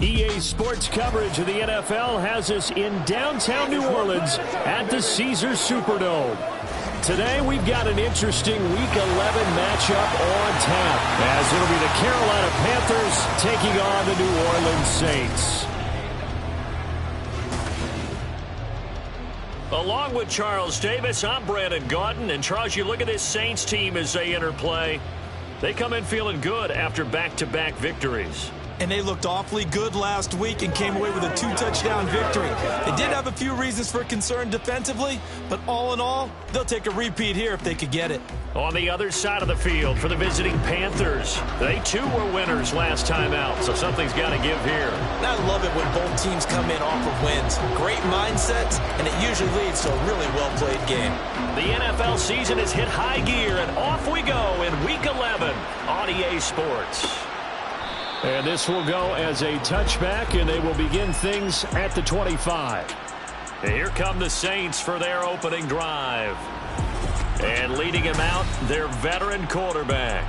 EA Sports coverage of the NFL has us in downtown New Orleans at the Caesars Superdome. Today, we've got an interesting Week 11 matchup on tap, as it'll be the Carolina Panthers taking on the New Orleans Saints. Along with Charles Davis, I'm Brandon Gaudin. And Charles, you look at this Saints team as they enter play. They come in feeling good after back-to-back victories. And they looked awfully good last week and came away with a 2-touchdown victory. They did have a few reasons for concern defensively, but all in all, they'll take a repeat here if they could get it. On the other side of the field for the visiting Panthers, they too were winners last time out, so something's got to give here. I love it when both teams come in off of wins. Great mindsets, and it usually leads to a really well-played game. The NFL season has hit high gear, and off we go in Week 11 on EA Sports. And this will go as a touchback, and they will begin things at the 25. And here come the Saints for their opening drive. And leading him out, their veteran quarterback.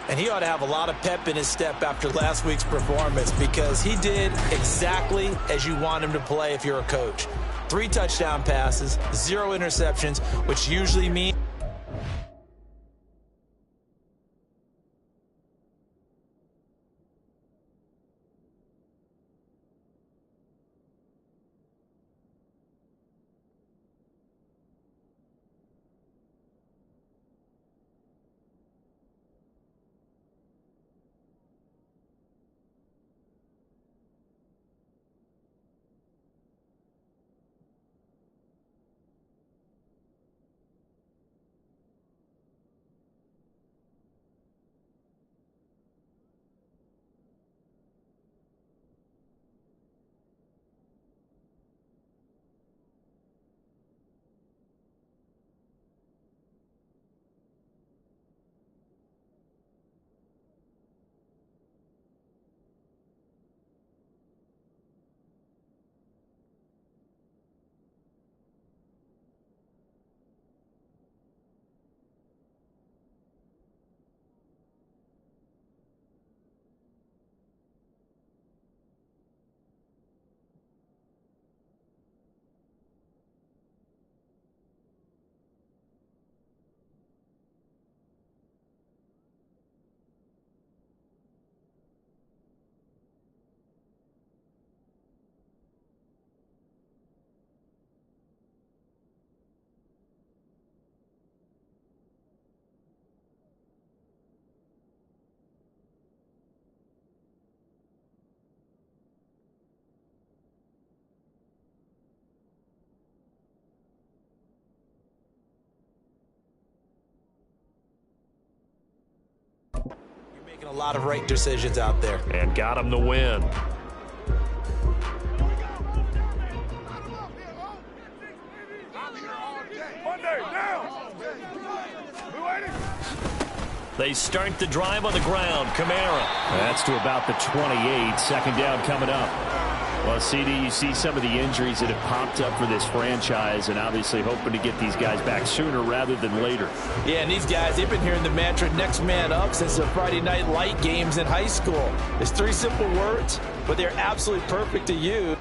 And he ought to have a lot of pep in his step after last week's performance, because he did exactly as you want him to play if you're a coach. 3 touchdown passes, 0 interceptions, which usually means making a lot of right decisions out there. And got him the win. They start the drive on the ground. Kamara. That's to about the 28. Second down coming up. Well, CD, you see some of the injuries that have popped up for this franchise, and obviously hoping to get these guys back sooner rather than later. Yeah, and these guys, they've been hearing the mantra next man up since the Friday night light games in high school. It's 3 simple words, but they're absolutely perfect to use.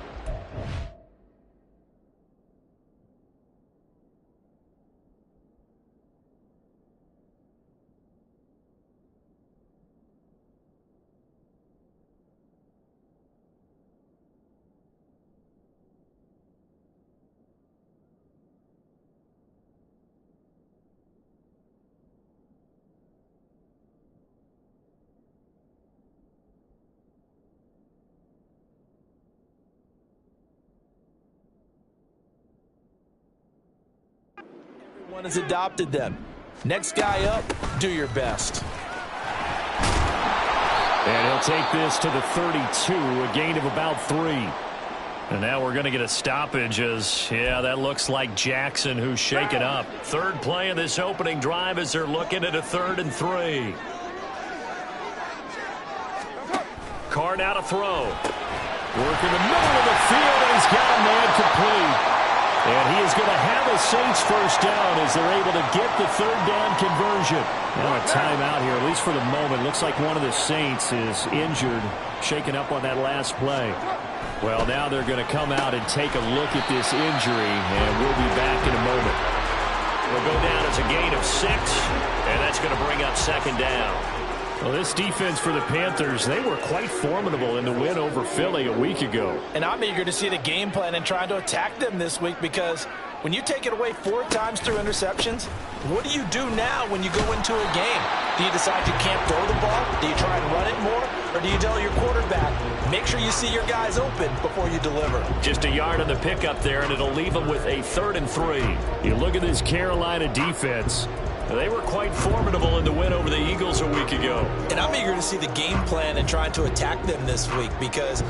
Everyone has adopted them. Next guy up, do your best. And he'll take this to the 32, a gain of about 3. And now we're going to get a stoppage as, yeah, that looks like Jackson who's shaken up. Third play of this opening drive as they're looking at a 3rd and 3. Carr now to throw. Work in the middle of the field, and he's got a man complete. And he is going to have a Saints first down as they're able to get the third down conversion. Now a timeout here, at least for the moment. Looks like one of the Saints is injured, shaken up on that last play. Well, now they're going to come out and take a look at this injury, and we'll be back in a moment. We'll go down as a gain of 6, and that's going to bring up second down. Well, this defense for the Panthers, they were quite formidable in the win over Philly a week ago. And I'm eager to see the game plan and trying to attack them this week, because when you take it away 4 times through interceptions, what do you do now when you go into a game? Do you decide you can't throw the ball? Do you try and run it more? Or do you tell your quarterback, make sure you see your guys open before you deliver? Just a yard on the pickup there, and it'll leave them with a 3rd and 3. You look at this Carolina defense. They were quite formidable in the win over the Eagles a week ago. And I'm eager to see the game plan and trying to attack them this week, because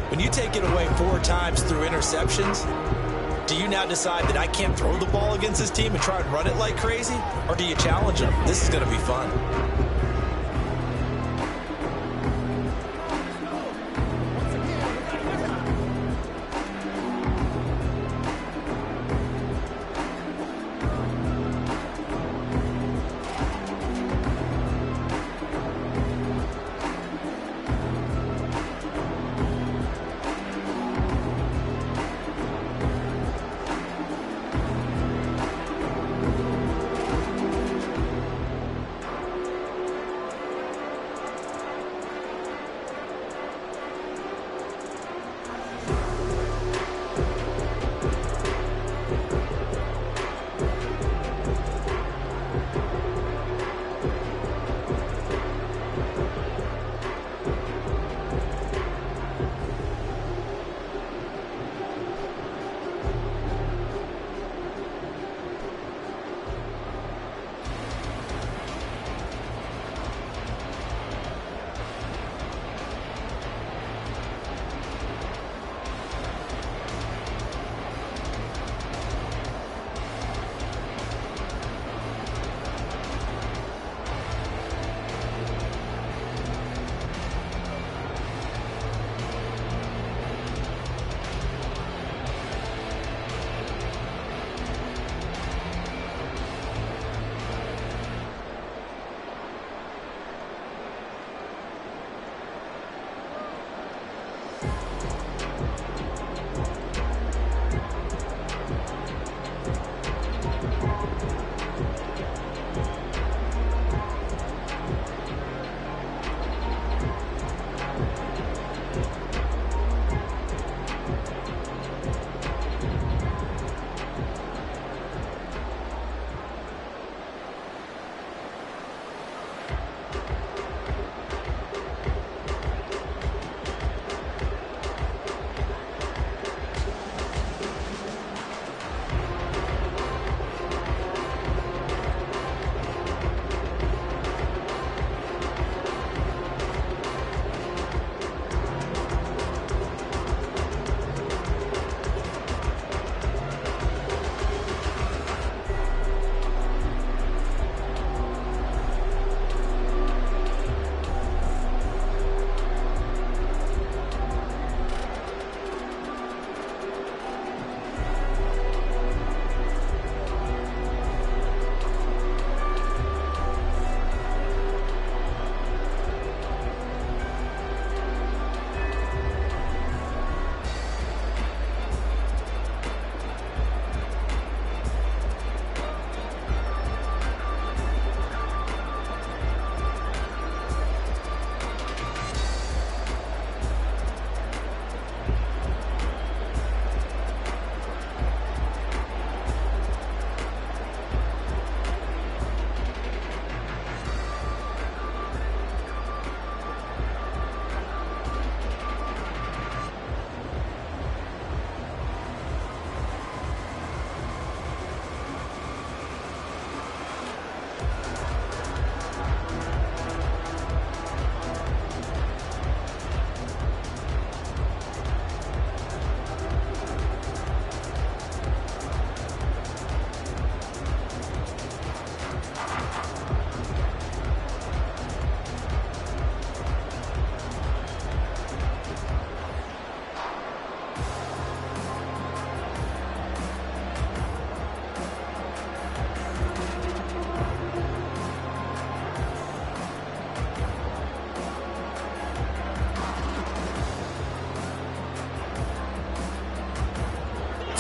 when you take it away 4 times through interceptions, do you now decide that I can't throw the ball against this team and try and run it like crazy? Or do you challenge them? This is going to be fun.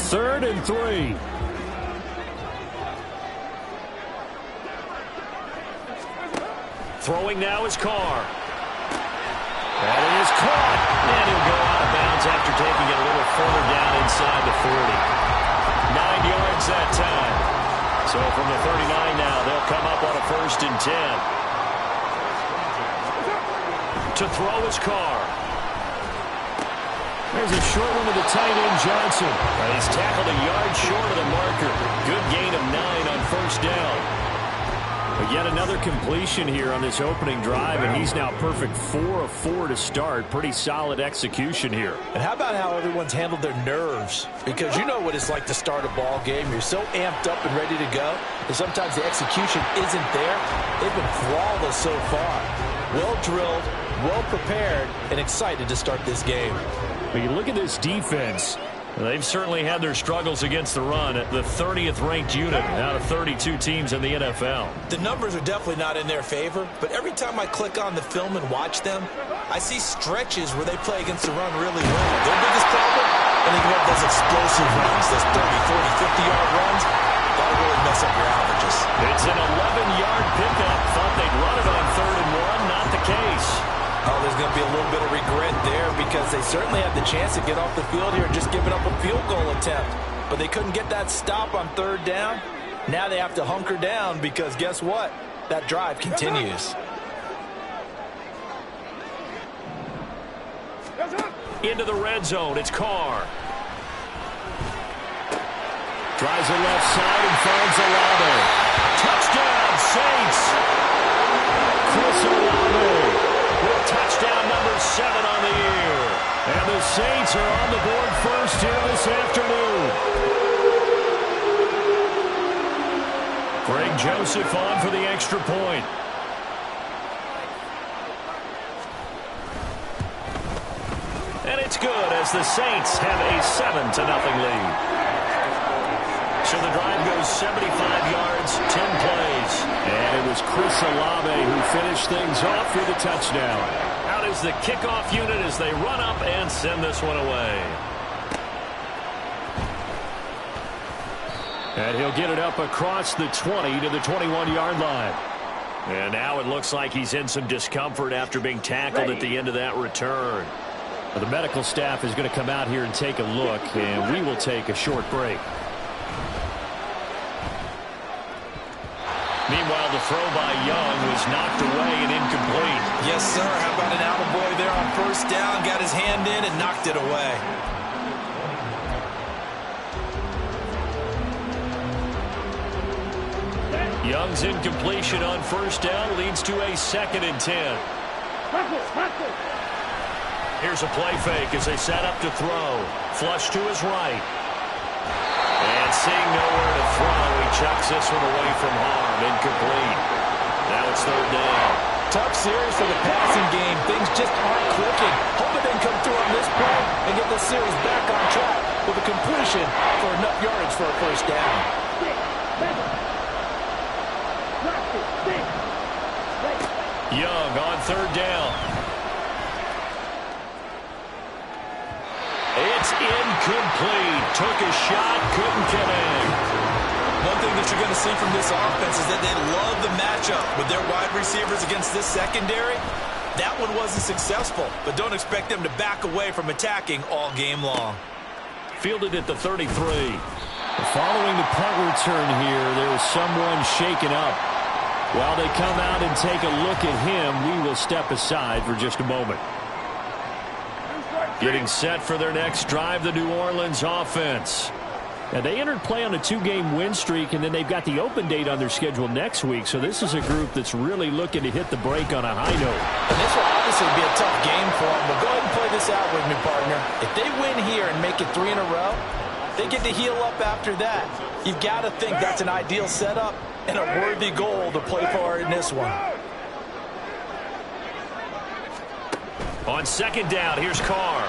3rd and 3. Throwing now is Carr. And it is caught. And he'll go out of bounds after taking it a little further down inside the 40. 9 yards that time. So from the 39 now, they'll come up on a 1st and 10. To throw is Carr. There's a short one to the tight end, Johnson. He's tackled a yard short of the marker. Good gain of 9 on 1st down. But yet another completion here on this opening drive, and he's now perfect 4 of 4 to start. Pretty solid execution here. And how about how everyone's handled their nerves? Because you know what it's like to start a ball game. You're so amped up and ready to go, and sometimes the execution isn't there. They've been flawless so far. Well drilled, well prepared, and excited to start this game. When you look at this defense, they've certainly had their struggles against the run at the 30th ranked unit out of 32 teams in the NFL. The numbers are definitely not in their favor, but every time I click on the film and watch them, I see stretches where they play against the run really well. Their biggest problem, and they have those explosive runs, those 30, 40, 50-yard runs, that'll really mess up your averages. It's an 11-yard pickup. Thought they'd run it on 3rd and 1. Not the case. Oh, there's going to be a little bit of regret there because they certainly had the chance to get off the field here just giving up a field goal attempt. But they couldn't get that stop on 3rd down. Now they have to hunker down because guess what? That drive continues. Into the red zone. It's Carr. Drives it left side and finds Olave. Touchdown, Saints. Chris Olave. Touchdown number 7 on the year. And the Saints are on the board first here this afternoon. Greg Joseph on for the extra point. And it's good as the Saints have a 7-0 lead. So the drive goes 75 yards, 10 plays. And it was Chris Olave who finished things off with a touchdown. Out is the kickoff unit as they run up and send this one away. And he'll get it up across the 20 to the 21-yard line. And now it looks like he's in some discomfort after being tackled at the end of that return. Well, the medical staff is going to come out here and take a look, and we will take a short break. Meanwhile, the throw by Young was knocked away and incomplete. Yes, sir. How about an attaboy there on 1st down? Got his hand in and knocked it away. Young's incompletion on 1st down leads to a 2nd and 10. Here's a play fake as they set up to throw. Flush to his right. And seeing nowhere to throw, he chucks this one away from harm. Incomplete. Now it's 3rd down. Tough series for the passing game. Things just aren't clicking. Hoping they can come through on this play and get the series back on track with a completion for enough yardage for a 1st down. Young on 3rd down. It's incomplete. Took a shot, couldn't connect. One thing that you're going to see from this offense is that they love the matchup with their wide receivers against this secondary. That one wasn't successful, but don't expect them to back away from attacking all game long. Fielded at the 33. Following the punt return here, there is someone shaken up. While they come out and take a look at him, we will step aside for just a moment. Getting set for their next drive, the New Orleans offense. Now, they entered play on a 2-game win streak, and then they've got the open date on their schedule next week. So this is a group that's really looking to hit the break on a high note. And this will obviously be a tough game for them. But go ahead and play this out with me, partner. If they win here and make it 3 in a row, they get to heal up after that. You've got to think that's an ideal setup and a worthy goal to play for in this one. On 2nd down, here's Carr.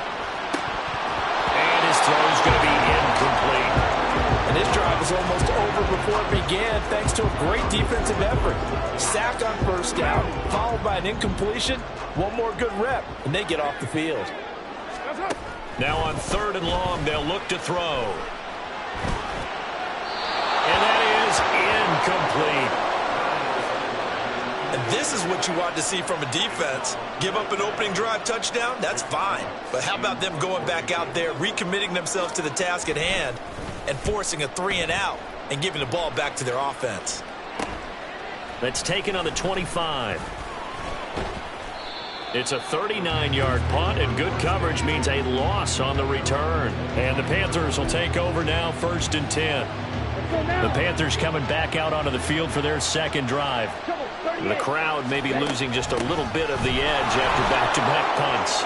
And his throw's going to be incomplete. And this drive was almost over before it began thanks to a great defensive effort. Sack on 1st down, followed by an incompletion. One more good rep, and they get off the field. Now on 3rd and long, they'll look to throw. is what you want to see from a defense. Give up an opening drive touchdown, that's fine. But how about them going back out there, recommitting themselves to the task at hand, and forcing a 3-and-out and giving the ball back to their offense. That's taken on the 25. It's a 39-yard punt, and good coverage means a loss on the return. And the Panthers will take over now, 1st and 10. The Panthers coming back out onto the field for their second drive. The crowd may be losing just a little bit of the edge after back-to-back punts.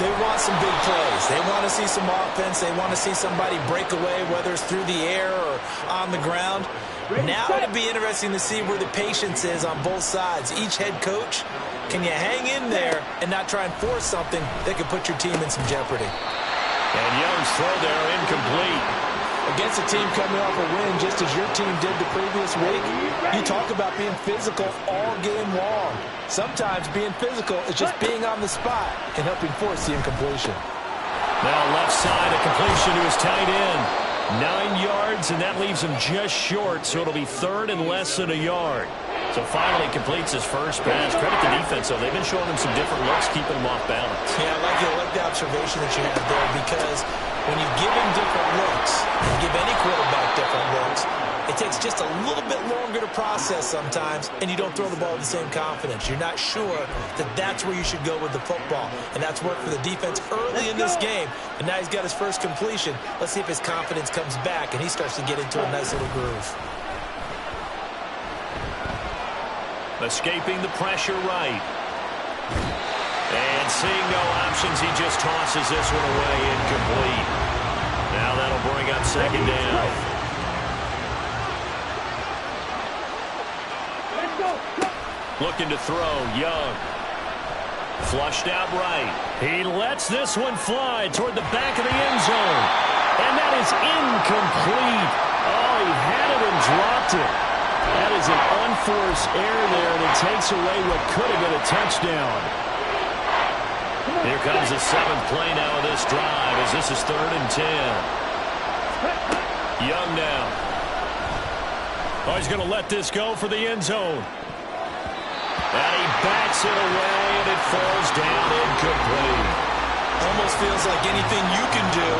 They want some big plays. They want to see some offense. They want to see somebody break away, whether it's through the air or on the ground. Now it'll be interesting to see where the patience is on both sides. Each head coach, can you hang in there and not try and force something that could put your team in some jeopardy? And Young's throw there incomplete. Against a team coming off a win, just as your team did the previous week, you talk about being physical all game long. Sometimes being physical is just being on the spot and helping force the incompletion. Now left side, a completion to his tight end. 9 yards, and that leaves him just short, so it'll be 3rd and less than a yard. So finally completes his first pass. Credit the defense, though. They've been showing him some different looks, keeping him off balance. Yeah, I like the observation that you had there, because when you give him different looks, you give any quarterback different looks, it takes just a little bit longer to process sometimes, and you don't throw the ball with the same confidence. You're not sure that that's where you should go with the football, and that's worked for the defense early in this game, and now he's got his first completion. Let's see if his confidence comes back, and he starts to get into a nice little groove. Escaping the pressure right. And seeing no options, he just tosses this one away, incomplete. Now that'll bring up 2nd down. Looking to throw, Young. Flushed out right. He lets this one fly toward the back of the end zone. And that is incomplete. Oh, he had it and dropped it. That is an unforced error there, and it takes away what could have been a touchdown. Here comes the 7th play now of this drive, as this is 3rd and 10. Young now. Oh, he's going to let this go for the end zone. And he backs it away, and it falls down incomplete. Almost feels like anything you can do,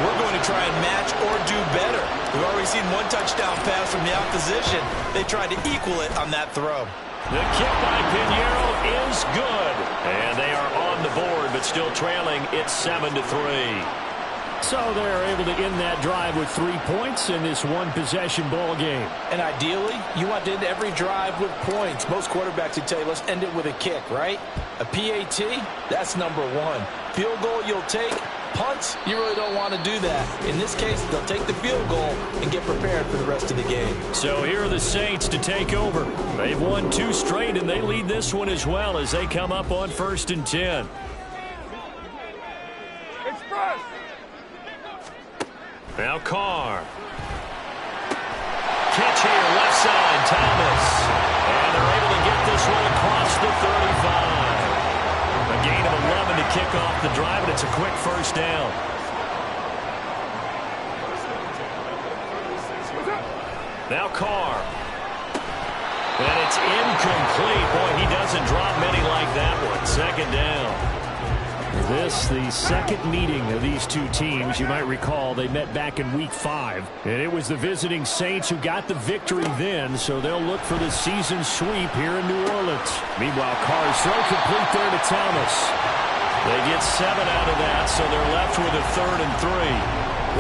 we're going to try and match or do better. We've already seen one touchdown pass from the opposition. They tried to equal it on that throw. The kick by Pinheiro is good. And they are on the board, but still trailing. It's 7-3. So they're able to end that drive with 3 points in this one-possession ball game. And ideally, you want to end every drive with points. Most quarterbacks would tell you, let's end it with a kick, right? A PAT, that's number 1. Field goal you'll take. Punts, you really don't want to do that. In this case, they'll take the field goal and get prepared for the rest of the game. So here are the Saints to take over. They've won 2 straight, and they lead this one as well as they come up on 1st and 10. Express. Now Carr. Catch here, left side, Thomas. And they're able to get this one across the 35. A gain of 11 to kick off the drive, and it's a quick first down. Now Carr. And it's incomplete. Boy, he doesn't drop many like that one. 2nd down. This, the second meeting of these two teams. You might recall they met back in Week 5. And it was the visiting Saints who got the victory then, so they'll look for the season sweep here in New Orleans. Meanwhile, Carr's throw complete there to Thomas. They get 7 out of that, so they're left with a 3rd and 3.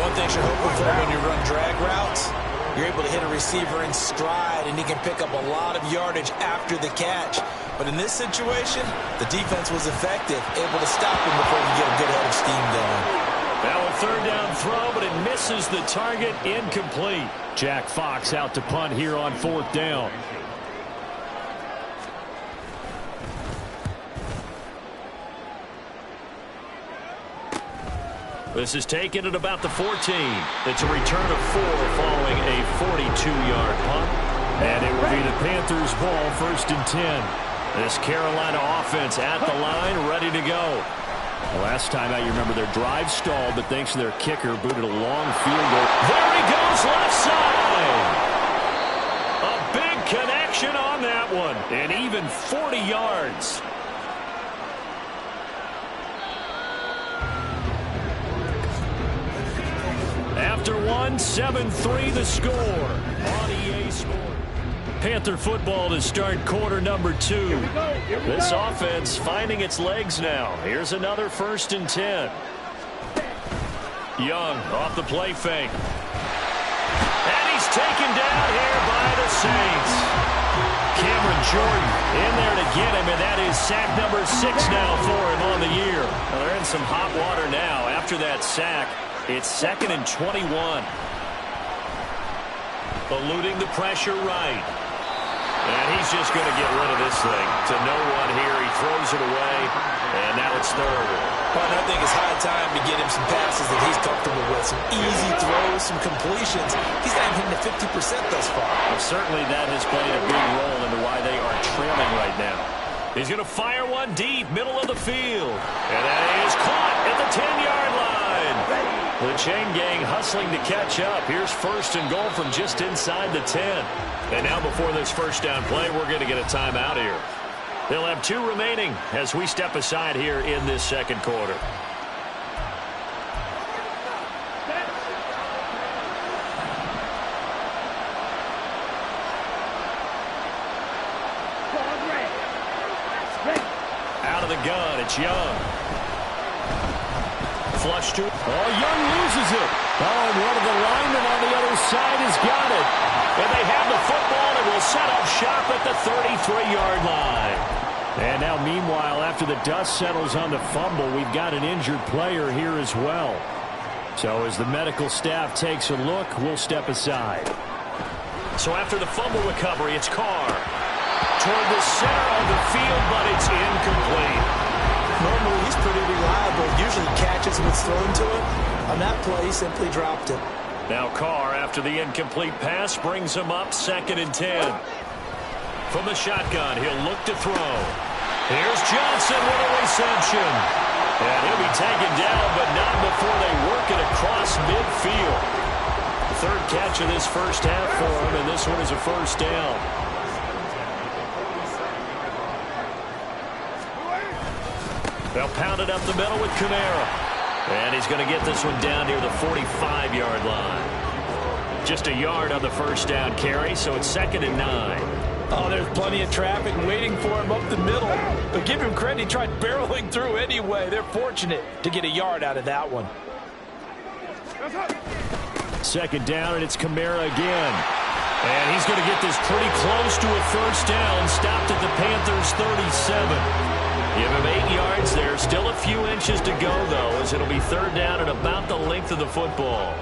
One thing you're hoping for when you run drag routes, you're able to hit a receiver in stride, and he can pick up a lot of yardage after the catch. But in this situation, the defense was effective, able to stop him before he get a good head of steam going. Now a 3rd down throw, but it misses the target, incomplete. Jack Fox out to punt here on 4th down. This is taken at about the 14. It's a return of 4 following a 42-yard punt. And it will be the Panthers' ball, 1st and 10. This Carolina offense at the line, ready to go. The last time out, you remember their drive stalled, but thanks to their kicker, booted a long field goal. There he goes, left side. A big connection on that that one. And even 40 yards. After one, 7-3 the score on EA Sports. Panther football to start quarter number 2. This offense finding its legs now. Here's another 1st and 10. Young off the play fake. And he's taken down here by the Saints. Cameron Jordan in there to get him, and that is sack number 6 now for him on the year. Well, they're in some hot water now after that sack. It's 2nd and 21. Eluding the pressure right. And he's just going to get rid of this thing. To no one here. He throws it away. And now it's 3rd. Well, I think it's high time to get him some passes that he's comfortable with. Some easy throws, some completions. He's not even hitting the 50% thus far. Well, certainly that has played a big role into why they are trailing right now. He's going to fire one deep, middle of the field. And that is caught at the 10-yard line. The chain gang hustling to catch up. Here's 1st and goal from just inside the 10. And now before this first down play, we're going to get a timeout here. They'll have 2 remaining as we step aside here in this second quarter. Out of the gun, it's Young. Flush to it. Oh, Young loses it. Oh, and one of the linemen on the other side has got it. And they have the football and will set up shop at the 33-yard line. And now, meanwhile, after the dust settles on the fumble, we've got an injured player here as well. So as the medical staff takes a look, we'll step aside. So after the fumble recovery, it's Carr. Toward the center of the field, but it's incomplete. Normally, he's pretty reliable. Usually catches what's thrown to him. On that play, he simply dropped it. Now Carr, after the incomplete pass, brings him up 2nd and 10. From the shotgun, he'll look to throw. Here's Johnson with a reception. And he'll be taken down, but not before they work it across midfield. 3rd catch of this first half for him, and this one is a 1st down. They'll pound it up the middle with Kamara. And he's going to get this one down near the 45-yard line. Just a yard on the first down carry, so it's 2nd and 9. Oh, there's plenty of traffic waiting for him up the middle. But give him credit, he tried barreling through anyway. They're fortunate to get a yard out of that one. 2nd down, and it's Kamara again. And he's going to get this pretty close to a 1st down, stopped at the Panthers' 37. Give him 8 yards there. Still a few inches to go, though, as it'll be 3rd down and about the length of the football.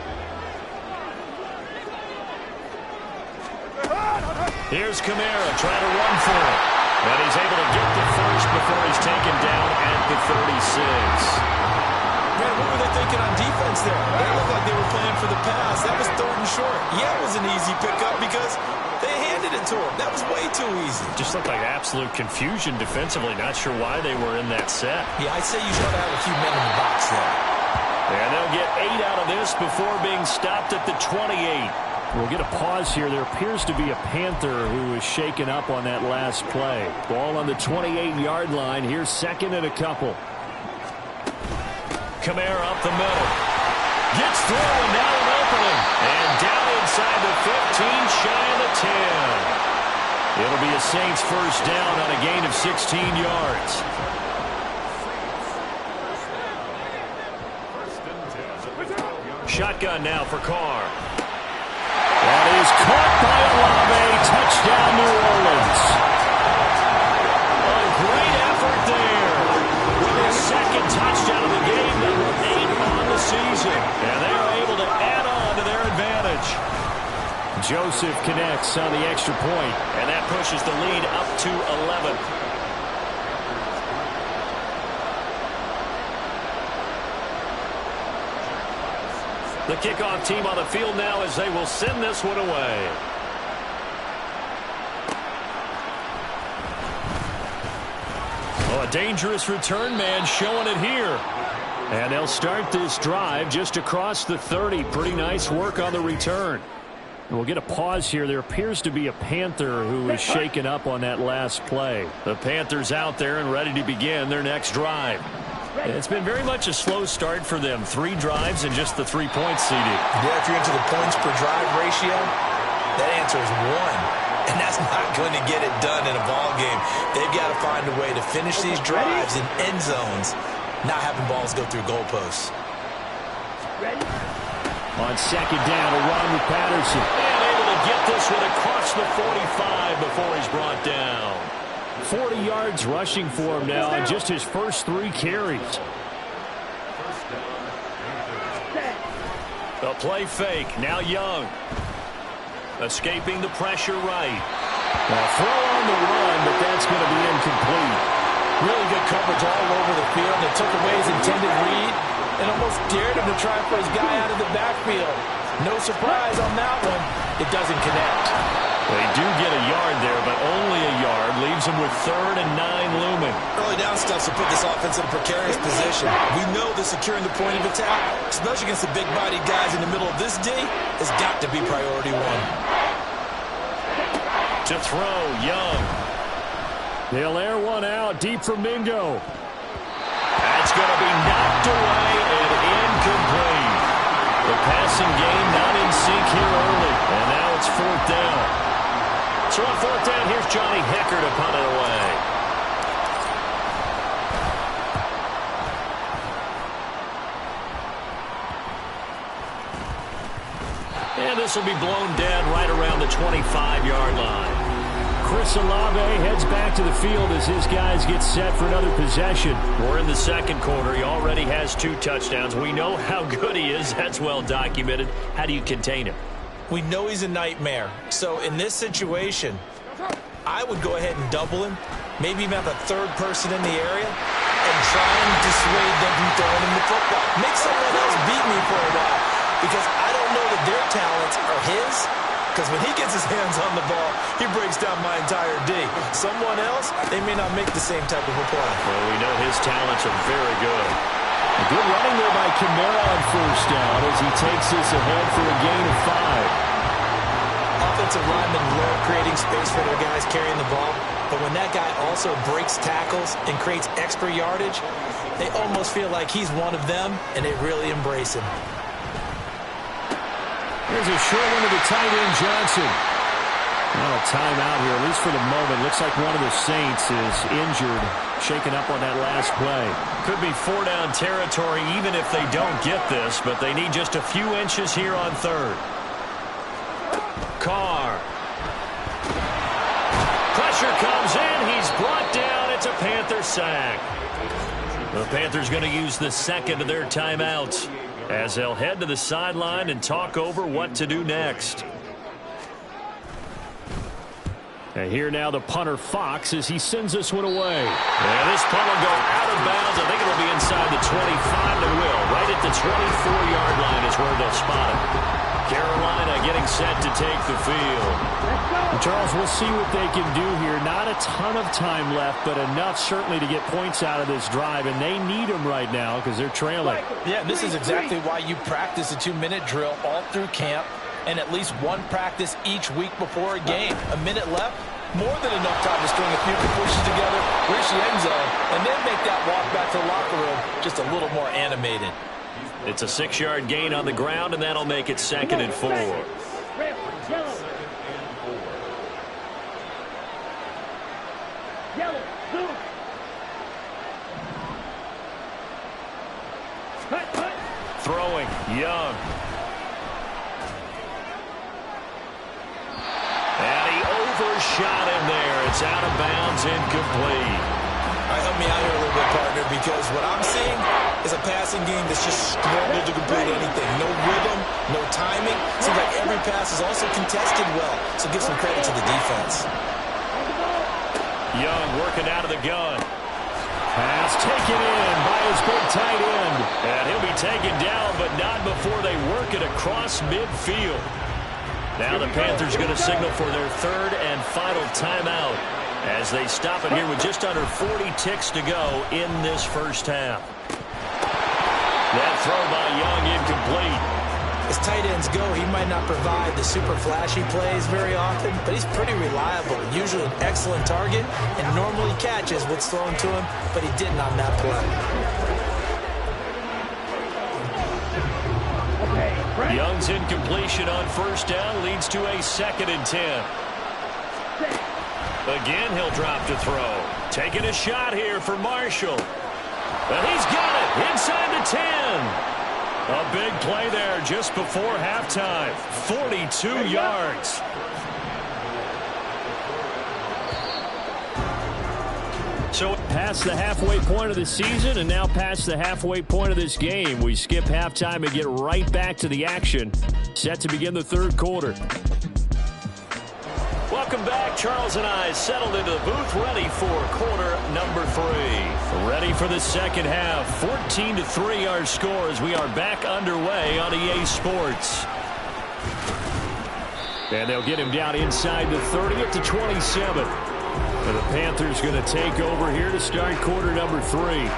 Here's Kamara trying to run for it. And he's able to get the first before he's taken down at the 36. Man, what were they thinking on defense there? They looked like they were playing for the pass. That was 3rd and short. Yeah, it was an easy pickup because they handed it to him. That was way too easy. Just looked like absolute confusion defensively. Not sure why they were in that set. Yeah, I'd say you should have a few men in the box there. And they'll get 8 out of this before being stopped at the 28. We'll get a pause here. There appears to be a Panther who is shaken up on that last play. Ball on the 28-yard line. Here's 2nd and a couple. Kamara up the middle. Gets through and now an opening. And down inside the 15, shy of the 10. It'll be a Saints 1st down on a gain of 16 yards. Shotgun now for Carr. That is caught by Olave. Touchdown, New Orleans. A great effort there. With his 2nd touchdown of the game, number 8 on the season. And they are able to add on to their advantage. Joseph connects on the extra point, and that pushes the lead up to 11. The kickoff team on the field now as they will send this one away. Oh, a dangerous return man showing it here. And they'll start this drive just across the 30. Pretty nice work on the return. We'll get a pause here. There appears to be a Panther who is shaken up on that last play. The Panthers out there and ready to begin their next drive. It's been very much a slow start for them. 3 drives and just the 3 points seeded. Yeah, if you're into the points per drive ratio, that answer is 1. And that's not going to get it done in a ball game. They've got to find a way to finish these drives in end zones, not having balls go through goalposts. On second down, a run with Patterson. And able to get this one across the 45 before he's brought down. 40 yards rushing for him now on just his first 3 carries. The play fake. Now Young. Escaping the pressure right. Now throw on the run, but that's going to be incomplete. Really good coverage all over the field. They took away his intended read and almost dared him to try for his guy out of the backfield. No surprise on that one. It doesn't connect. They do get a yard there, but only a yard. Leaves them with 3rd and 9 looming. Early down stuff to put this offense in a precarious position. We know that securing the point of attack, especially against the big-bodied guys in the middle of this D, has got to be priority 1. To throw, Young. They'll air one out deep from Mingo. That's going to be knocked away and incomplete. The passing game not in sync here early, and now it's 4th down. So on 4th down, here's Johnny Hecker to punt it away. And this will be blown dead right around the 25-yard line. Chris Olave heads back to the field as his guys get set for another possession. We're in the second quarter. He already has 2 touchdowns. We know how good he is. That's well documented. How do you contain him? We know he's a nightmare. So in this situation, I would go ahead and double him, maybe even have a 3rd person in the area, and try and dissuade them from throwing him the football. Make someone else beat me for a while, because I don't know that their talents are his. Because when he gets his hands on the ball, he breaks down my entire D. Someone else, they may not make the same type of a play. Well, we know his talents are very good. A good running there by Kamara on 1st down as he takes this ahead for a gain of 5. Offensive linemen love creating space for their guys carrying the ball. But when that guy also breaks tackles and creates extra yardage, they almost feel like he's one of them, and they really embrace him. Here's a short one to the tight end, Johnson. Well, timeout here, at least for the moment. Looks like one of the Saints is injured, shaken up on that last play. Could be 4-down territory even if they don't get this, but they need just a few inches here on 3rd. Carr. Pressure comes in. He's brought down. It's a Panther sack. The Panthers going to use the 2nd of their timeouts as they'll head to the sideline and talk over what to do next. And here now the punter Fox as he sends this one away. And this punt will go out of bounds. I think it'll be inside the 25 to will. Right at the 24-yard line is where they'll spot it. Carolina getting set to take the field. And Charles, we'll see what they can do here. Not a ton of time left, but enough certainly to get points out of this drive. And they need them right now because they're trailing. Yeah, this is exactly why you practice a 2-minute drill all through camp. And at least one practice each week before a game. A minute left, more than enough time to string a few pushes together, reach the end zone, and then make that walk back to the locker room just a little more animated. It's a 6-yard gain on the ground, and that'll make it 2nd and 4. Throwing, Young. And he overshot him there. It's out of bounds, incomplete. All right, help me out here a little bit, partner, because what I'm seeing is a passing game that's just struggled to complete anything. No rhythm, no timing. Seems like every pass is also contested well, so give some credit to the defense. Young working out of the gun. Pass taken in by his big tight end. And he'll be taken down, but not before they work it across midfield. Now the Panthers going to signal for their 3rd and final timeout as they stop it here with just under 40 ticks to go in this first half. That throw by Young incomplete. As tight ends go, he might not provide the super flashy plays very often, but he's pretty reliable, usually an excellent target, and normally catches what's thrown to him, but he didn't on that play. Young's incompletion on first down leads to a 2nd and 10. Again, he'll drop to throw. Taking a shot here for Marshall. And he's got it inside the 10. A big play there just before halftime. 42 yards. So past the halfway point of the season and now past the halfway point of this game. We skip halftime and get right back to the action. Set to begin the third quarter. Welcome back. Charles and I settled into the booth, ready for quarter number 3. Ready for the second half. 14-3 our score as we are back underway on EA Sports. And they'll get him down inside the 30 at the 27. And the Panthers going to take over here to start quarter number 3.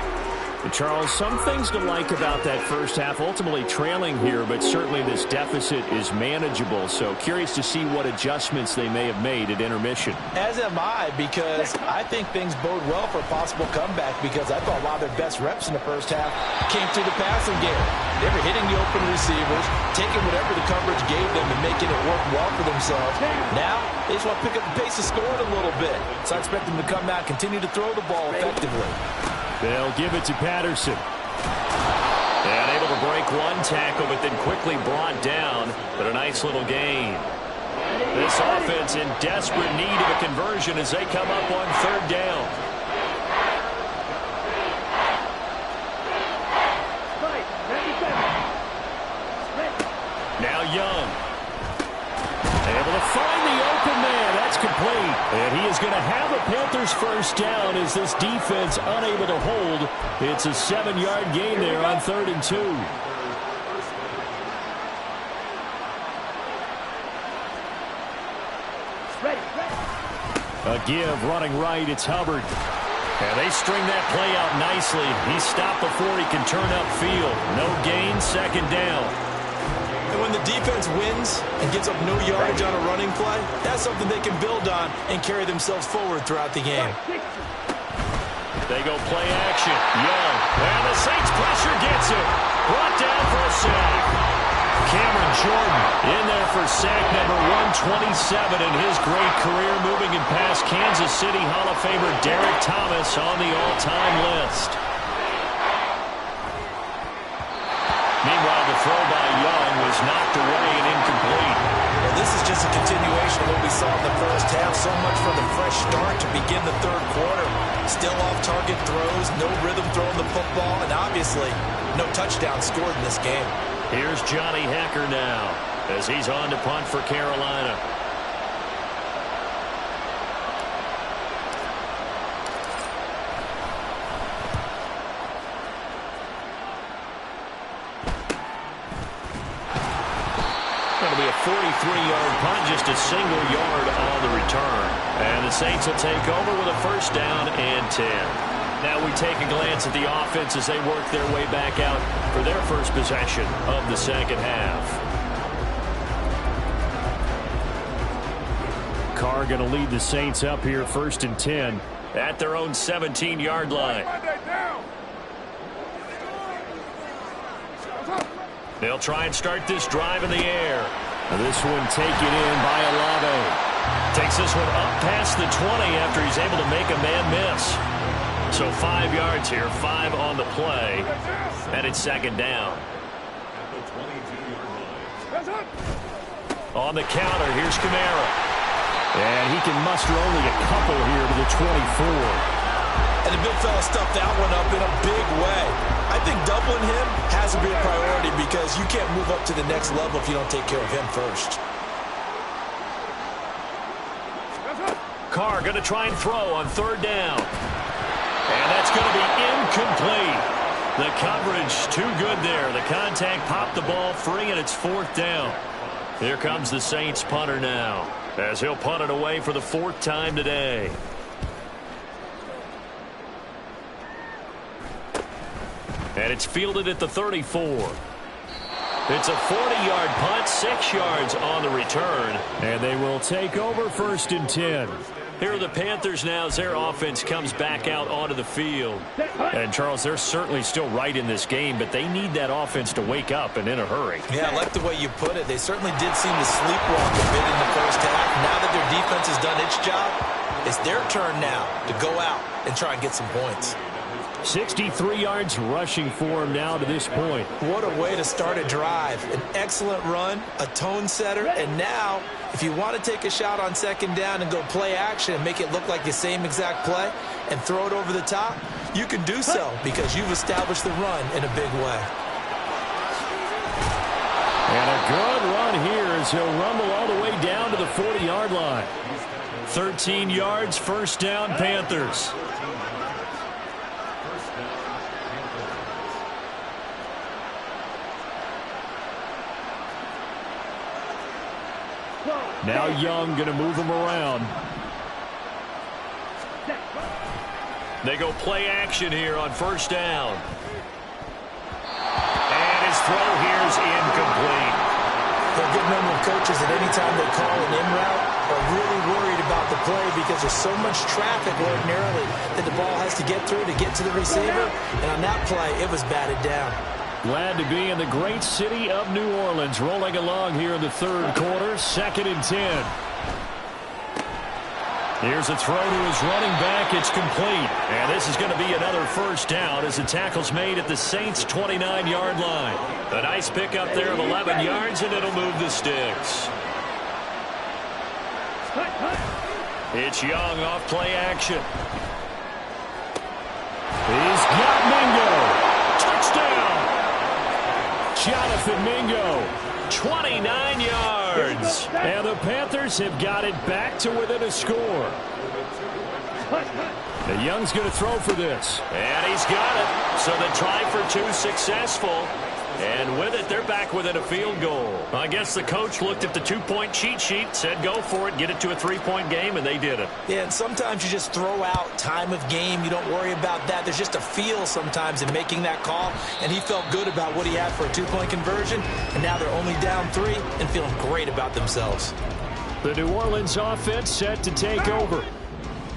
And Charles, some things to like about that first half, ultimately trailing here, but certainly this deficit is manageable. So curious to see what adjustments they may have made at intermission. As am I, because I think things bode well for a possible comeback, because I thought a lot of their best reps in the first half came through the passing game. They were hitting the open receivers, taking whatever the coverage gave them and making it work well for themselves. Now, they just want to pick up the pace of scoring a little bit. So I expect them to come out, continue to throw the ball effectively. They'll give it to Patterson. And able to break one tackle, but then quickly brought down. But a nice little gain. This offense in desperate need of a conversion as they come up on third down. Now Young. Able to find the open man. That's complete. And he is going to have a Panthers first down as this defense unable to hold. It's a 7-yard gain there on 3rd and 2. A give running right. It's Hubbard. And they string that play out nicely. He's stopped before he can turn upfield. No gain, 2nd down. And when the defense wins and gets up no yardage on a running play, that's something they can build on and carry themselves forward throughout the game. They go play action. Young. And the Saints pressure gets him. Brought down for a sack. Cameron Jordan in there for sack number 127 in his great career, moving in past Kansas City Hall of Famer Derek Thomas on the all-time list. Meanwhile, the throw by Young was knocked away and incomplete. Well, this is just a continuation of what we saw in the first half. So much for the fresh start to begin the third quarter. Still off-target throws, no rhythm throwing the football, and obviously no touchdown scored in this game. Here's Johnny Hecker now as he's on to punt for Carolina. That'll be a 43-yard punt, just a single yard on the return. And the Saints will take over with a first down and 10. Now we take a glance at the offense as they work their way back out for their first possession of the second half. Carr going to lead the Saints up here, 1st and 10 at their own 17-yard line. They'll try and start this drive in the air. Now this one taken in by Olave. Takes this one up past the 20 after he's able to make a man miss. So 5 yards here, 5 on the play, and it's 2nd down. On the counter, here's Kamara. And he can muster only a couple here to the 24. And the big fella stuffed that one up in a big way. I think doubling him has to be a priority because you can't move up to the next level if you don't take care of him first. Carr going to try and throw on 3rd down. And that's going to be incomplete. The coverage too good there. The contact popped the ball free, and it's 4th down. Here comes the Saints punter now as he'll punt it away for the 4th time today. And it's fielded at the 34. It's a 40-yard punt, 6 yards on the return. And they will take over 1st and 10. Here are the Panthers now as their offense comes back out onto the field. And, Charles, they're certainly still right in this game, but they need that offense to wake up and in a hurry. Yeah, I like the way you put it. They certainly did seem to sleepwalk a bit in the first half. Now that their defense has done its job, it's their turn now to go out and try and get some points. 63 yards rushing for him now to this point. What a way to start a drive. An excellent run, a tone setter, and now if you want to take a shot on 2nd down and go play action and make it look like the same exact play and throw it over the top, you can do so because you've established the run in a big way. And a good run here as he'll rumble all the way down to the 40-yard line. 13 yards, 1st down, Panthers. Now Young going to move him around. They go play action here on 1st down. And his throw here is incomplete. A good number of coaches at any time they call an in route are really worried about the play because there's so much traffic ordinarily that the ball has to get through to get to the receiver. And on that play, it was batted down. Glad to be in the great city of New Orleans, rolling along here in the 3rd quarter, 2nd and 10. Here's a throw to his running back. It's complete. And this is going to be another 1st down as the tackle's made at the Saints' 29-yard line. A nice pickup there of 11 yards, and it'll move the sticks. It's Young off play action. He's got Mingo. Touchdown! Jonathan Mingo, 29 yards. And the Panthers have got it back to within a score. The Young's going to throw for this. And he's got it. So the try for 2 successful. And with it, they're back within a field goal. I guess the coach looked at the 2-point cheat sheet, said go for it, get it to a 3-point game, and they did it. Yeah, and sometimes you just throw out time of game. You don't worry about that. There's just a feel sometimes in making that call, and he felt good about what he had for a 2-point conversion, and now they're only down 3 and feeling great about themselves. The New Orleans offense set to take over.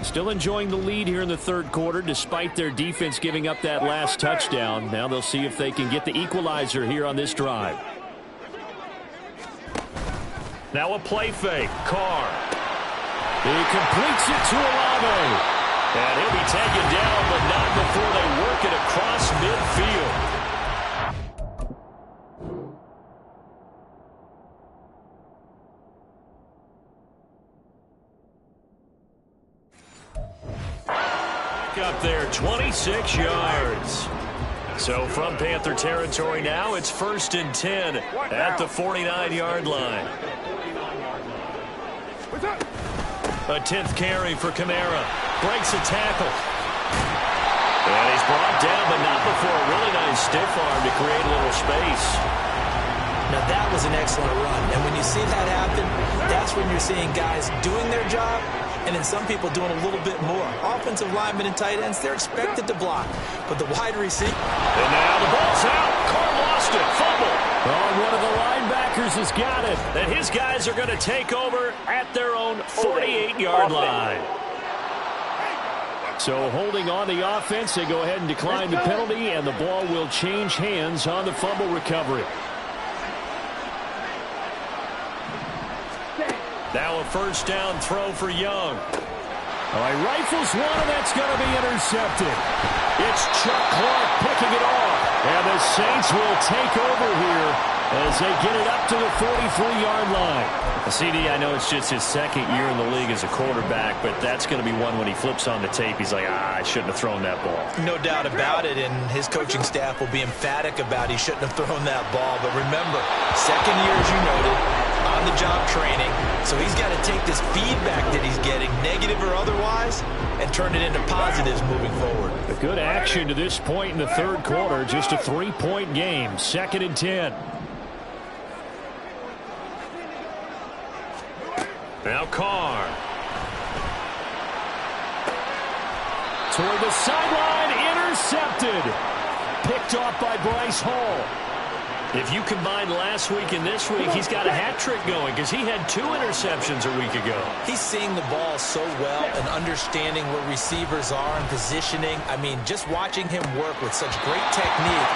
Still enjoying the lead here in the 3rd quarter despite their defense giving up that last touchdown. Now they'll see if they can get the equalizer here on this drive. Now a play fake. Carr. He completes it to Olave. And he'll be taken down, but not before they work it across midfield. Up there, 26 yards. So from Panther territory now, it's 1st and 10 at the 49-yard line. A 10th carry for Kamara. Breaks a tackle. And he's brought down, but not before a really nice stiff arm to create a little space. Now that was an excellent run. And when you see that happen, that's when you're seeing guys doing their job and then some people doing a little bit more. Offensive linemen and tight ends, they're expected to block. But the wide receiver... And now the ball's out. Carr lost it. Fumble. Oh, one of the linebackers has got it. And his guys are going to take over at their own 48-yard line. So holding on the offense, they go ahead and decline the penalty, and the ball will change hands on the fumble recovery. Now a 1st down throw for Young. All right, rifles one, and that's going to be intercepted. It's Chuck Clark picking it off. And the Saints will take over here as they get it up to the 43-yard line. CD, I know it's just his 2nd year in the league as a quarterback, but that's going to be one when he flips on the tape. He's like, I shouldn't have thrown that ball. No doubt about it, and his coaching staff will be emphatic about he shouldn't have thrown that ball. But remember, 2nd year, as you noted, on-the-job training, so he's got to take this feedback that he's getting, negative or otherwise, and turn it into positives moving forward. A good action to this point in the 3rd quarter, just a 3-point game, 2nd and 10. Now Carr. Toward the sideline, intercepted. Picked off by Bryce Hall. If you combine last week and this week, he's got a hat trick going because he had 2 interceptions a week ago. He's seeing the ball so well and understanding where receivers are and positioning. I mean, just watching him work with such great technique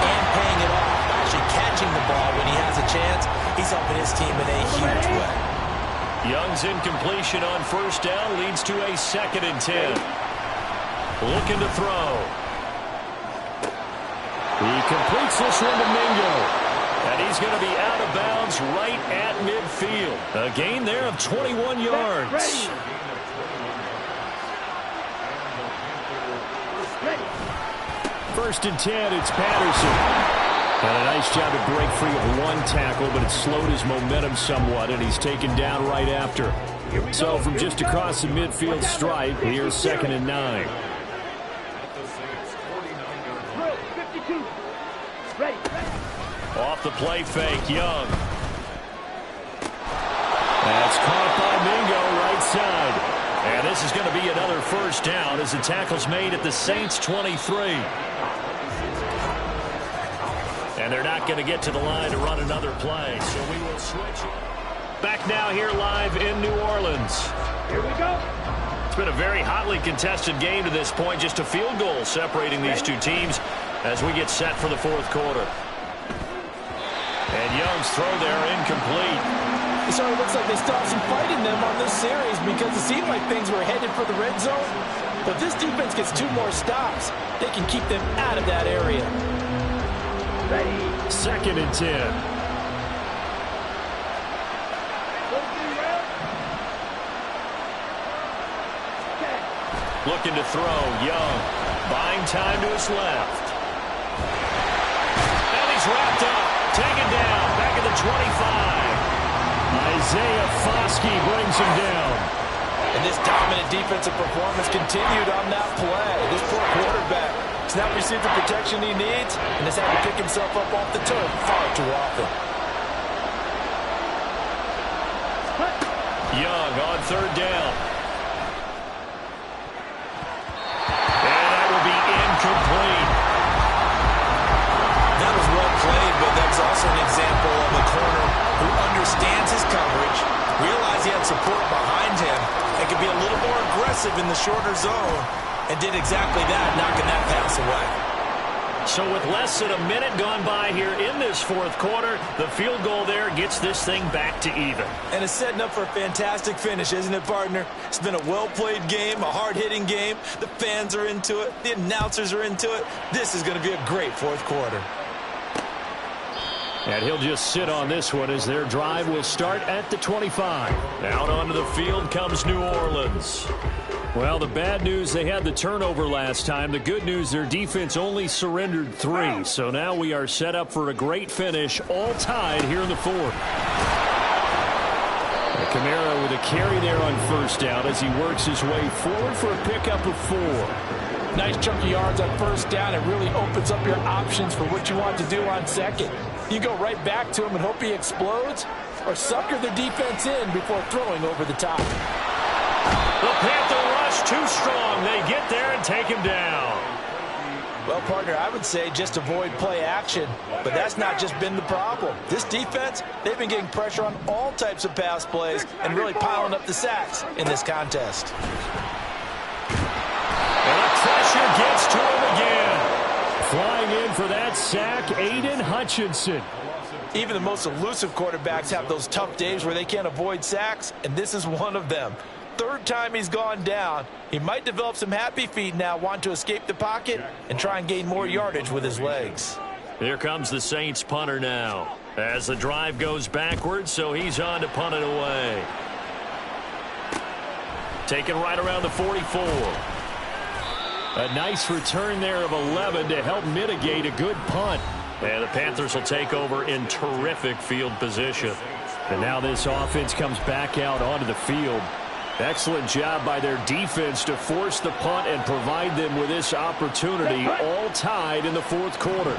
and paying it off, actually catching the ball when he has a chance, he's helping his team in a huge way. Young's incompletion on first down leads to a 2nd and 10. Looking to throw. He completes this one to Mingo. And he's going to be out of bounds right at midfield. A gain there of 21 yards. First and 10, it's Patterson. And a nice job to break free of 1 tackle, but it slowed his momentum somewhat, and he's taken down right after. So from just across the midfield stripe, here's 2nd and 9. Off the play fake, Young. That's caught by Mingo right side. And this is going to be another first down as the tackle's made at the Saints 23. And they're not going to get to the line to run another play, so we will switch. Back now here live in New Orleans. Here we go. It's been a very hotly contested game to this point. Just a field goal separating these two teams as we get set for the 4th quarter. And Young's throw there incomplete. It certainly looks like they still have some fight in them on this series because it seemed like things were headed for the red zone. But this defense gets 2 more stops. They can keep them out of that area. Ready. 2nd and 10. Looking to throw, Young. Buying time to his left. And he's wrapped up. Taken down. Back at the 25. Isaiah Foskey brings him down. And this dominant defensive performance continued on that play. This poor quarterback has not received the protection he needs and has had to pick himself up off the turf far too often. Young on 3rd down. And that will be incomplete. That was well played, but that's also an example of a corner who understands his coverage, realized he had support behind him, and could be a little more aggressive in the shorter zone, and did exactly that, knocking that pass away. So with less than a minute gone by here in this 4th quarter, the field goal there gets this thing back to even. And it's setting up for a fantastic finish, isn't it, partner? It's been a well-played game, a hard-hitting game. The fans are into it. The announcers are into it. This is going to be a great 4th quarter. And he'll just sit on this one as their drive will start at the 25. Out onto the field comes New Orleans. Well, the bad news, they had the turnover last time. The good news, their defense only surrendered 3. So now we are set up for a great finish, all tied here in the 4th. Kamara with a carry there on first down as he works his way forward for a pickup of 4. Nice chunk of yards on first down. It really opens up your options for what you want to do on 2nd. You go right back to him and hope he explodes, or sucker the defense in before throwing over the top. The Panther rush too strong. They get there and take him down. Well, partner, I would say just avoid play action, but that's not just been the problem. This defense, they've been getting pressure on all types of pass plays and really piling up the sacks in this contest. And the pressure gets to him again. Flying in for that sack, Aiden Hutchinson. Even the most elusive quarterbacks have those tough days where they can't avoid sacks, and this is one of them. 3rd time he's gone down. He might develop some happy feet now, want to escape the pocket and try and gain more yardage with his legs. Here comes the Saints punter now as the drive goes backwards, so he's on to punt it away. Taken right around the 44. A nice return there of 11 to help mitigate a good punt. And the Panthers will take over in terrific field position. And now this offense comes back out onto the field. Excellent job by their defense to force the punt and provide them with this opportunity, all tied in the 4th quarter.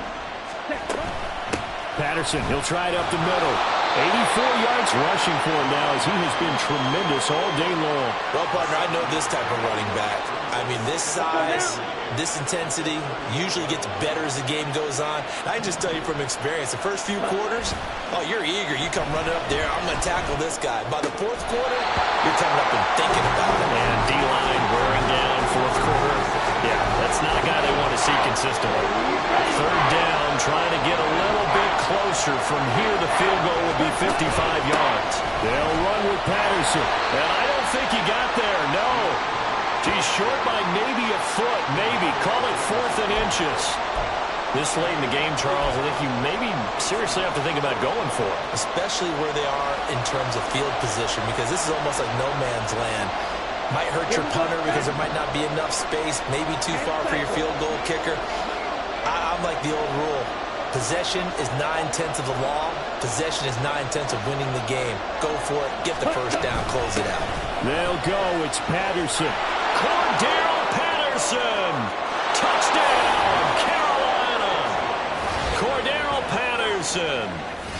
Patterson, he'll try it up the middle. 84 yards rushing for him now as he has been tremendous all day long. Well, partner, I know this type of running back. I mean, this size, this intensity usually gets better as the game goes on. I can just tell you from experience, the first few quarters, oh, you're eager. You come running up there. I'm going to tackle this guy. By the fourth quarter, you're coming up and thinking about it. And D-line wearing down fourth quarter. Yeah, that's not a guy they want to see consistently. Third down, trying to get a little bit closer. From here, the field goal would be 55 yards. They'll run with Patterson. And I don't think he got there, no. He's short by maybe a foot, maybe. Call it 4th and inches. This late in the game, Charles, I think you maybe seriously have to think about going for it. Especially where they are in terms of field position, because this is almost like no man's land. Might hurt your punter because there might not be enough space, maybe too far for your field goal kicker. I'm like the old rule. Possession is 9/10 of the law. Possession is 9/10 of winning the game. Go for it. Get the first down. Close it out. They'll go. It's Patterson. Cordero Patterson. Touchdown, Carolina. Cordero Patterson.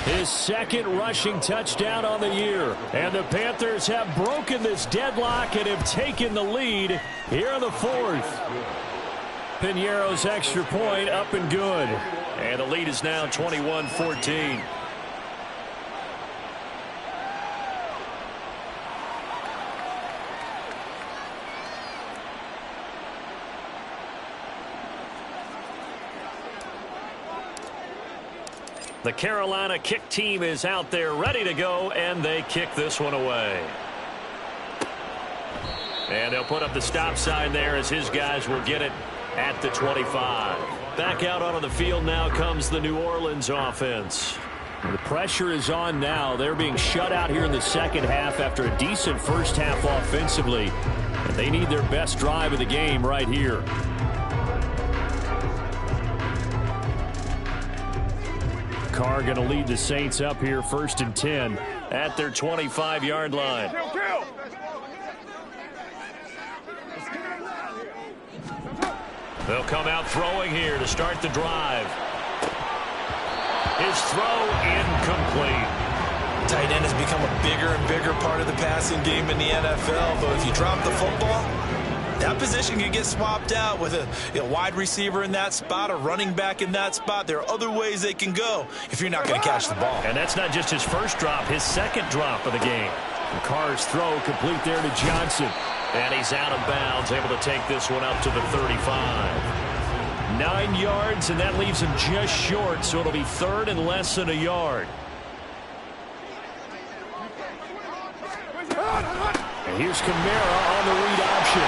His second rushing touchdown on the year. And the Panthers have broken this deadlock and have taken the lead here in the fourth. Piñeiro's extra point up and good. And the lead is now 21-14. The Carolina kick team is out there ready to go, and they kick this one away. And they'll put up the stop sign there as his guys will get it at the 25. Back out onto the field now comes the New Orleans offense. The pressure is on now. They're being shut out here in the second half after a decent first half offensively. And they need their best drive of the game right here. Carr going to lead the Saints up here 1st and 10 at their 25-yard line. They'll come out throwing here to start the drive. His throw incomplete. Tight end has become a bigger and bigger part of the passing game in the NFL, but if you drop the football, that position can get swapped out with a wide receiver in that spot, a running back in that spot. There are other ways they can go if you're not going to catch the ball. And that's not just his first drop, his second drop of the game. And Carr's throw complete there to Johnson. And he's out of bounds, able to take this one up to the 35. 9 yards, and that leaves him just short, so it'll be 3rd and less than a yard. And here's Kamara on the read option.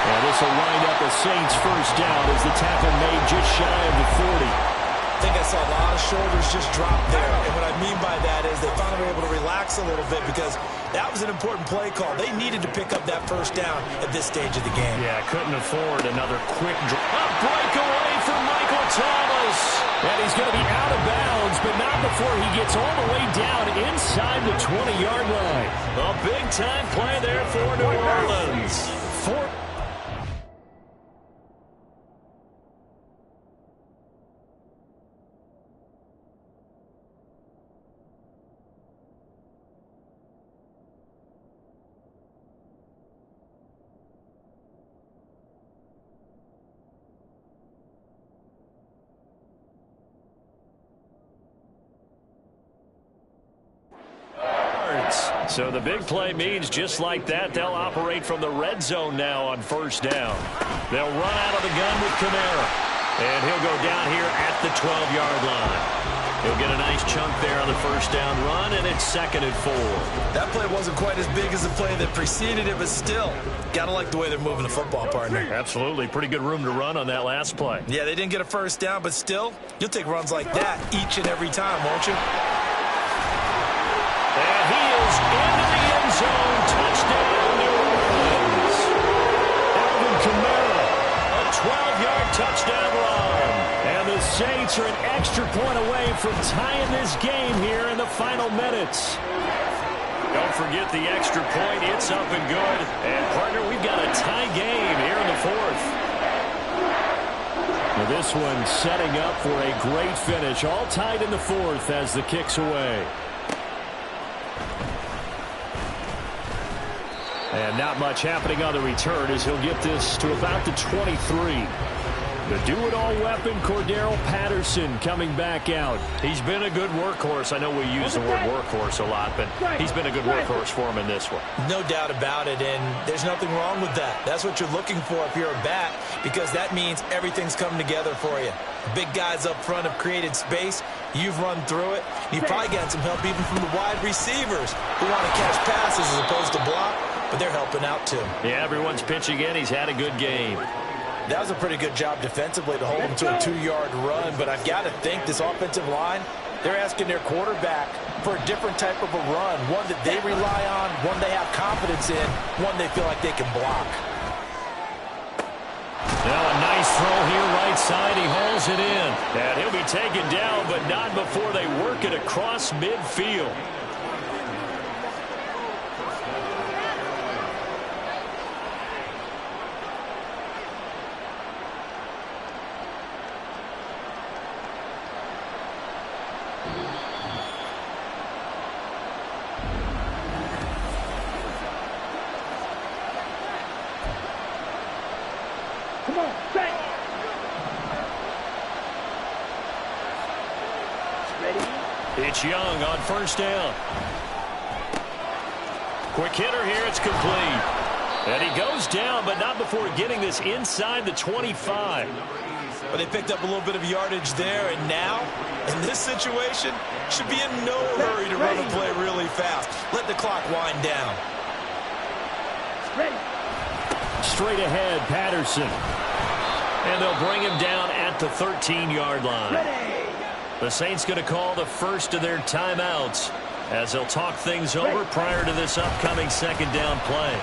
And this will wind up a Saints first down as the tackle made just shy of the 40. I think I saw a lot of shoulders just drop there. And what I mean by that is they finally were able to relax a little bit because that was an important play call. They needed to pick up that first down at this stage of the game. Yeah, couldn't afford another quick drop. A breakaway from Michael Thomas. And he's going to be out of bounds, but not before he gets all the way down inside the 20-yard line. A big-time play there for New Orleans. So the big play means just like that, they'll operate from the red zone now on first down. They'll run out of the gun with Kamara. And he'll go down here at the 12-yard line. He'll get a nice chunk there on the first down run, and it's 2nd and 4. That play wasn't quite as big as the play that preceded it, but still, got to like the way they're moving the football, partner. Absolutely. Pretty good room to run on that last play. Yeah, they didn't get a first down, but still, you'll take runs like that each and every time, won't you? And he is into the end zone. Touchdown, New Orleans. Alvin Kamara, a 12-yard touchdown run. And the Saints are an extra point away from tying this game here in the final minutes. Don't forget the extra point. It's up and good. And, partner, we've got a tie game here in the fourth. Now this one setting up for a great finish. All tied in the fourth as the kick's away. And not much happening on the return as he'll get this to about the 23. The do-it-all weapon, Cordero Patterson, coming back out. He's been a good workhorse. I know we use the word workhorse a lot, but he's been a good workhorse for him in this one. No doubt about it, and there's nothing wrong with that. That's what you're looking for if you're a back, because that means everything's coming together for you. The big guys up front have created space. You've run through it. You've probably gotten some help even from the wide receivers who want to catch passes as opposed to block, but they're helping out too. Yeah, everyone's pitching in. He's had a good game. That was a pretty good job defensively to hold him to a 2-yard run, but I've got to think this offensive line, they're asking their quarterback for a different type of a run, one that they rely on, one they have confidence in, one they feel like they can block. Now a nice throw here right side. He hauls it in. And he'll be taken down, but not before they work it across midfield. It's Young on first down. Quick hitter here. It's complete. And he goes down, but not before getting this inside the 25. But they picked up a little bit of yardage there, and now, in this situation, should be in no hurry to run a play really fast. Let the clock wind down. Straight ahead, Patterson. And they'll bring him down at the 13-yard line. The Saints going to call the first of their timeouts as they'll talk things over prior to this upcoming second down play.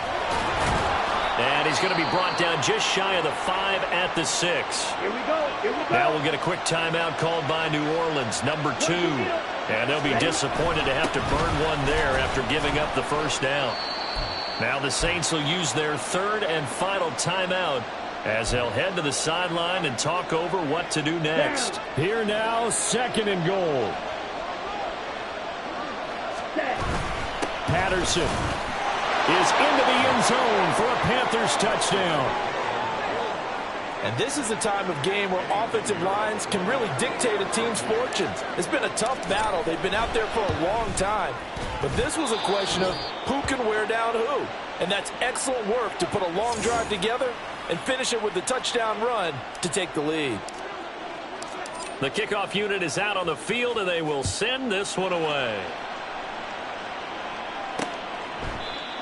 And he's going to be brought down just shy of the 5 at the 6. Here we go. Now we'll get a quick timeout called by New Orleans, number 2. And they'll be disappointed to have to burn one there after giving up the first down. Now the Saints will use their third and final timeout as they'll head to the sideline and talk over what to do next. Here now, second and goal. Patterson is into the end zone for a Panthers touchdown. And this is a time of game where offensive lines can really dictate a team's fortunes. It's been a tough battle. They've been out there for a long time. But this was a question of who can wear down who. And that's excellent work to put a long drive together and finish it with the touchdown run to take the lead. The kickoff unit is out on the field, and they will send this one away.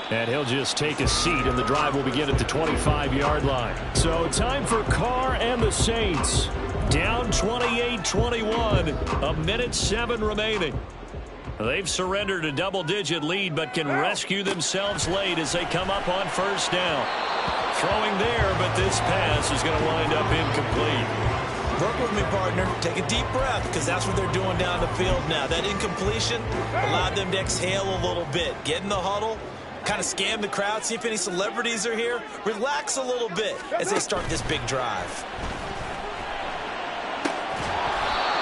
And he'll just take a seat, and the drive will begin at the 25-yard line. So time for Carr and the Saints. Down 28-21, a minute 7 remaining. They've surrendered a double-digit lead, but can rescue themselves late as they come up on first down. Throwing there, but this pass is going to wind up incomplete. Work with me, partner. Take a deep breath, because that's what they're doing down the field now. That incompletion allowed them to exhale a little bit. Get in the huddle, kind of scan the crowd, see if any celebrities are here. Relax a little bit as they start this big drive.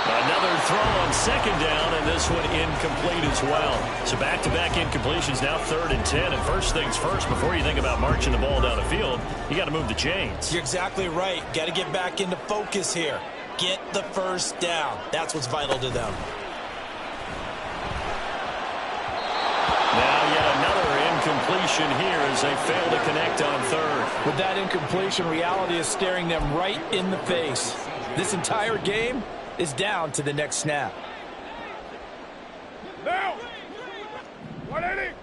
Another throw on second down, and this one incomplete as well. So back-to-back incompletions, now 3rd and 10. And first things first, before you think about marching the ball down the field, you got to move the chains. You're exactly right. Got to get back into focus here. Get the first down. That's what's vital to them. Now yet another incompletion here as they fail to connect on 3rd. With that incompletion, reality is staring them right in the face. This entire game is down to the next snap. Now! 180!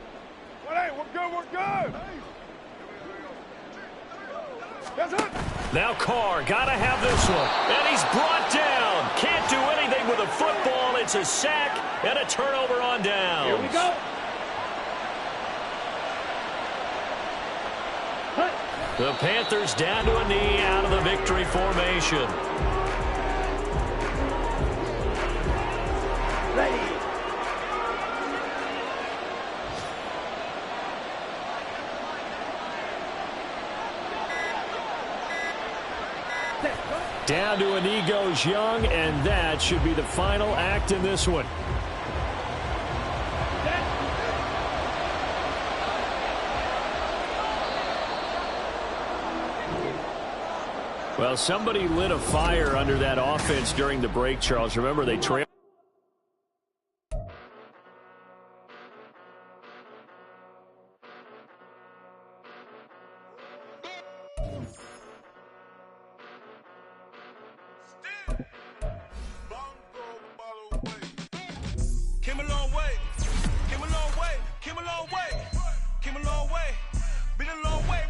180, we're good! Yes, sir! Now Carr, gotta have this one. And he's brought down. Can't do anything with a football. It's a sack and a turnover on downs. Here we go! The Panthers down to a knee out of the victory formation. Ready! Down to a knee goes Young, and that should be the final act in this one. Well, somebody lit a fire under that offense during the break, Charles. Remember, they trailed. Came a long way, came a long way, came a long way, came a long way, been a long way.